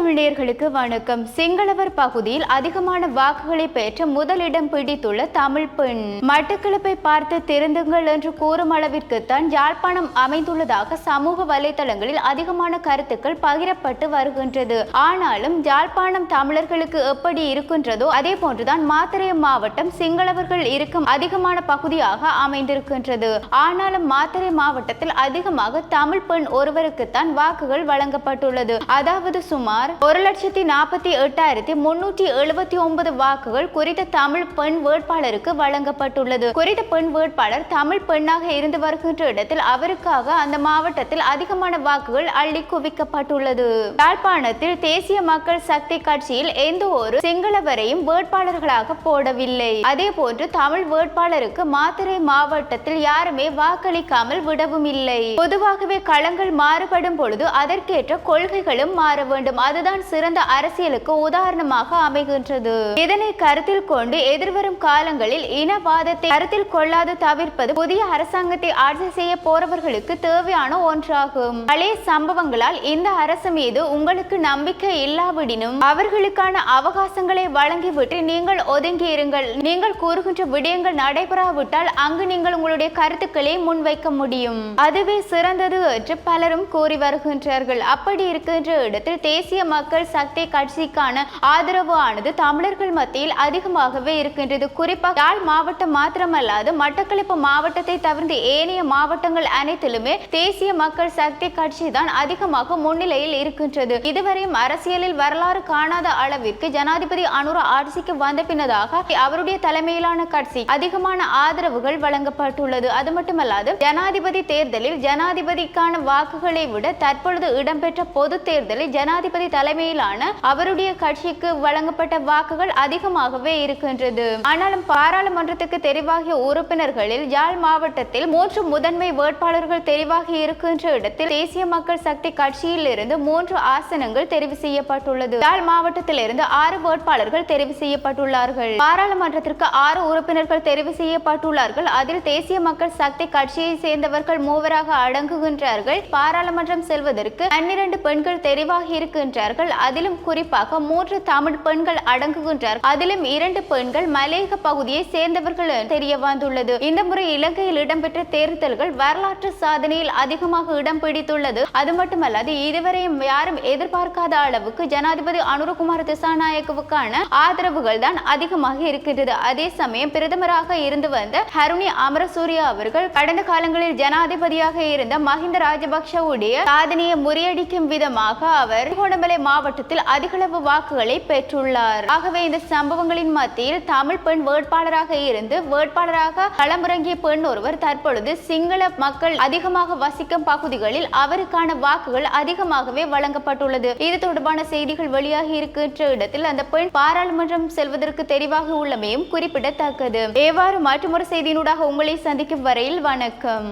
தமிழர்களுக்கு வணக்கம். சிங்களவர் பகுதியில் அதிகமான வாக்குகளை பெற்று முதலிடம் பிடித்துள்ள தமிழ் பெண். மட்டக்களப்பை பார்த்து திருந்துங்கள் என்று கூறும் அளவிற்குத்தான் யாழ்ப்பாணம் அமைந்துள்ளதாக சமூக வலைதளங்களில் அதிகமான கருத்துக்கள் பகிரப்பட்டு வருகின்றது. ஆனாலும் யாழ்ப்பாணம் தமிழர்களுக்கு எப்படி இருக்கின்றதோ அதே போன்றுதான் மாத்தறை மாவட்டம் சிங்களவர்கள் இருக்கும் அதிகமான பகுதியாக அமைந்திருக்கின்றது. ஆனாலும் மாத்தறை மாவட்டத்தில் அதிகமாக தமிழ் பெண் ஒருவருக்குத்தான் வாக்குகள் வழங்கப்பட்டுள்ளது. அதாவது சுமார் 1,48,379 வாக்குகள் குறித்த தமிழ் பெண் வேட்பாளருக்கு வழங்கப்பட்டுள்ளது. குறித்த பெண் வேட்பாளர் தமிழ் பெண்ணாக இருந்து வருகின்ற இடத்தில் அவருக்காக அந்த மாவட்டத்தில் அதிகமான வாக்குகள் அள்ளி குவிக்கப்பட்டுள்ளது. யாழ்ப்பாணத்தில் தேசிய மக்கள் சக்தி கட்சியில் எந்த ஒரு சிங்களவரையும் வேட்பாளர்களாக போடவில்லை. அதே போன்று தமிழ் வேட்பாளருக்கு மாத்தறை மாவட்டத்தில் யாருமே வாக்களிக்காமல் விடவும் இல்லை. பொதுவாகவே களங்கள் மாறுபடும் பொழுது அதற்கேற்ற கொள்கைகளும் மாற வேண்டும். அதுதான் சிறந்த அரசியலுக்கு உதாரணமாக அமைகின்றது. இதனை கருத்தில் கொண்டு எதிர்வரும் காலங்களில் இனவாதத்தை கருத்தில் கொள்ளாது தவிர்ப்பது புதிய அரசாங்கத்தை ஆட்சி செய்ய போறவர்களுக்கு தேவையான ஒன்றாகும். பழைய சம்பவங்களால் இந்த அரசு மீது உங்களுக்கு நம்பிக்கை இல்லாவிடினும் அவர்களுக்கான அவகாசங்களை வழங்கிவிட்டு நீங்கள் ஒதுங்கி இருங்கள். நீங்கள் கூறுகின்ற விடயங்கள் நடைபெறாவிட்டால் அங்கு நீங்கள் உங்களுடைய கருத்துக்களை முன்வைக்க முடியும். அதுவே சிறந்தது என்று பலரும் கூறி வருகின்றார்கள். அப்படி இருக்கின்ற இடத்தில் தேசிய மக்கள் சக்தி கட்சிக்கான ஆதரவு ஆனது தமிழர்கள் மத்தியில் அதிகமாகவே இருக்கின்றது. குறிப்பாக யாழ் மாவட்டம் மாத்திரமல்லாது மட்டக்களப்பு மாவட்டத்தை தவிர்த்து ஏனைய மாவட்டங்கள் அனைத்திலுமே தேசிய மக்கள் சக்தி கட்சி தான் அதிகமாக முன்னிலையில் இருக்கின்றது. இதுவரையும் அரசியலில் வரலாறு காணாத அளவிற்கு ஜனாதிபதி அனுர ஆட்சிக்கு வந்த பின்னதாக அவருடைய தலைமையிலான கட்சி அதிகமான ஆதரவுகள் வழங்கப்பட்டுள்ளது. அது மட்டுமல்லாது ஜனாதிபதி தேர்தலில் ஜனாதிபதிக்கான வாக்குகளை விட தற்பொழுது இடம்பெற்ற பொது தேர்தலில் ஜனாதிபதி தலைமையிலான அவருடைய கட்சிக்கு வழங்கப்பட்ட வாக்குகள் அதிகமாகவே இருக்கின்றது. ஆனாலும் பாராளுமன்றத்துக்கு தெரிவாகிய உறுப்பினர்களில் யாழ் மாவட்டத்தில் 3 முதன்மை வேட்பாளர்கள் தெரிவாகி இருக்கின்ற இடத்தில் தேசிய மக்கள் சக்தி கட்சியில் இருந்து 3 ஆசனங்கள் தெரிவு செய்யப்பட்டுள்ளது. யாழ் மாவட்டத்தில் இருந்து 6 வேட்பாளர்கள் தெரிவு செய்யப்பட்டுள்ளார்கள். பாராளுமன்றத்திற்கு 6 உறுப்பினர்கள் தெரிவு செய்யப்பட்டுள்ளார்கள். அதில் தேசிய மக்கள் சக்தி கட்சியை சேர்ந்தவர்கள் 3 அடங்குகின்றார்கள். பாராளுமன்றம் செல்வதற்கு 12 பெண்கள் தெரிவாகி இருக்கின்றார்கள். அதிலும் குறிப்பாக 3 தமிழ் பெண்கள் அடங்குகின்றார். அதிலும் 2 பெண்கள் மலையக பகுதியை சேர்ந்தவர்கள் தெரிய வந்துள்ளது. இந்த முறை இலங்கையில் இடம்பெற்ற தேர்தல்கள் வரலாற்று சாதனையில் அதிகமாக இடம் பிடித்துள்ளது. அது மட்டுமல்லாது இதுவரையும் யாரும் எதிர்பார்க்காத அளவுக்கு ஜனாதிபதி அனுரகுமார திசாநாயக்கவுக்கான ஆதரவுகள் தான் அதிகமாக இருக்கின்றது. அதே சமயம் பிரதமராக இருந்து வந்த ஹருணி அமரசூரிய அவர்கள் கடந்த காலங்களில் ஜனாதிபதியாக இருந்த மஹிந்த ராஜபக்ஷவுடைய சாதனையை முறியடிக்கும் விதமாக அவர் திருகோணமலை மாவட்டத்தில் அதிகளவு வாக்குகளை பெற்றுள்ளார். ஆகவே இந்த சம்பவங்களின் மத்தியில் தமிழ் பெண் வேட்பாளராக இருந்து வேட்பாளராக களமிறங்கிய பெண் ஒருவர் தற்பொழுது சிங்கள மக்கள் அதிகமாக வசிக்கும் பகுதிகளில் அவருக்கான வாக்குகள் அதிகமாகவே வழங்கப்பட்டுள்ளது. இது தொடர்பான செய்திகள் வெளியாகி இருக்கின்ற இடத்தில் அந்த பெண் பாராளுமன்றம் செல்வதற்கு தெரிவாக உள்ளமையும் குறிப்பிடத்தக்கது. எவ்வாறு மற்றொரு செய்தியினூடாக உங்களை சந்திக்கும் வரையில் வணக்கம்.